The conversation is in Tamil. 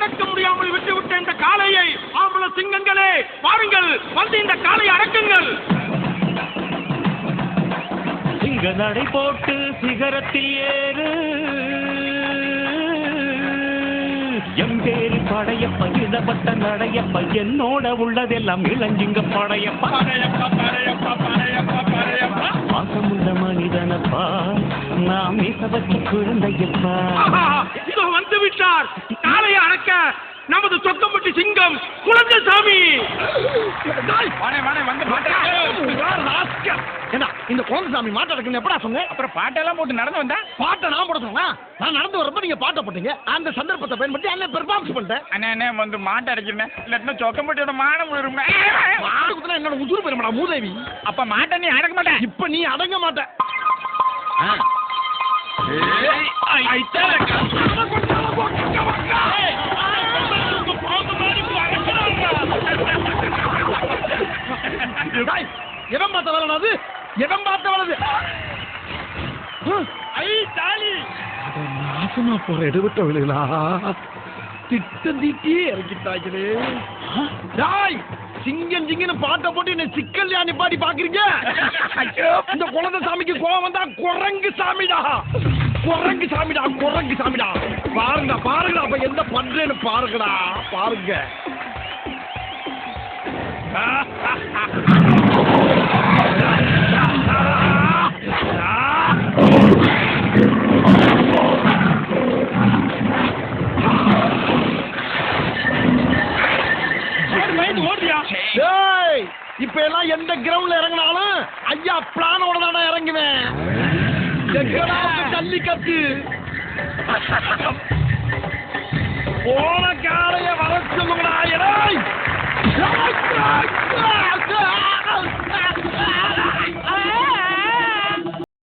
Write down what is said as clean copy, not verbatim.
அடக்க முடியாமல் விட்டுவிட்ட இந்த காளையை ஆம்பள சிங்கங்களே வாருங்கள், வந்து இந்த காளையை அடக்குங்கள். சிங்க நடை போட்டு சிகரத்தில் ஏறு, எம்பேரி படையப்ப இடப்பட்ட நடையப்ப, என்னோட உள்ளதெல்லாம் இளஞ்சிங்க படையப்பா. பாசமுள்ள மனிதனப்பா, நாம் மீசவச்சு குழந்தையப்பா. இதோ வந்து விட்டார் காளையை அடக்க நமது சொக்கம்பட்டி சிங்கம் குழந்தைசாமி. இந்த குழந்தைசாமி மாட்டை அடக்கணும் எப்படா சொன்னேன்? அப்புறம் பாட்டெல்லாம் போட்டு நடந்து வந்தா? பாட்டை நான் போட சொன்னா? நான் நடந்து வரப்ப நீங்க பாட்டை போட்டீங்க. அந்த சந்தர்ப்பத்தை பயன்படுத்தி அண்ணன் பெர்ஃபார்மன்ஸ் பண்ணிட்டேன். அண்ணே வந்து மாட்டை அடைக்கிறேன், இல்லாட்டினா சொக்கம்பட்டியோட மானம் விழுருங்க. மாடு குத்துனா என்னோட உசுறு பெருமாடா மூதேவி. அப்ப மாட்டை நீ அடக்க மாட்டேன். இப்ப நீ அடங்க மாட்ட. இடம் பார்த்த வேலை அது, இடம் பார்த்த வேலை. நாசமா போற எடுபட்ட விழுகளா, திட்டம் தீட்டியே இறக்கிட்டாங்களே. சிங்கம் சிங்கன்னு பாட்டை போட்டு என்ன சிக்கல்லையா நிப்பாட்டி பாக்குறீங்க? இந்த குழந்தை சாமிக்கு கோவம் வந்தா குரங்கு சாமிடா, குரங்கு சாமிடா, குரங்கு சாமிடா. பாருங்க பாருங்க, அப்ப என்ன பண்றேன்னு பாருங்கடா, பாருங்க. இப்ப எல்லாம் எந்த கிரவுண்ட்ல இறங்கினாலும் ஐயா பிளானோட தானே இறங்குவேன். ஜல்லிக்கட்டு போன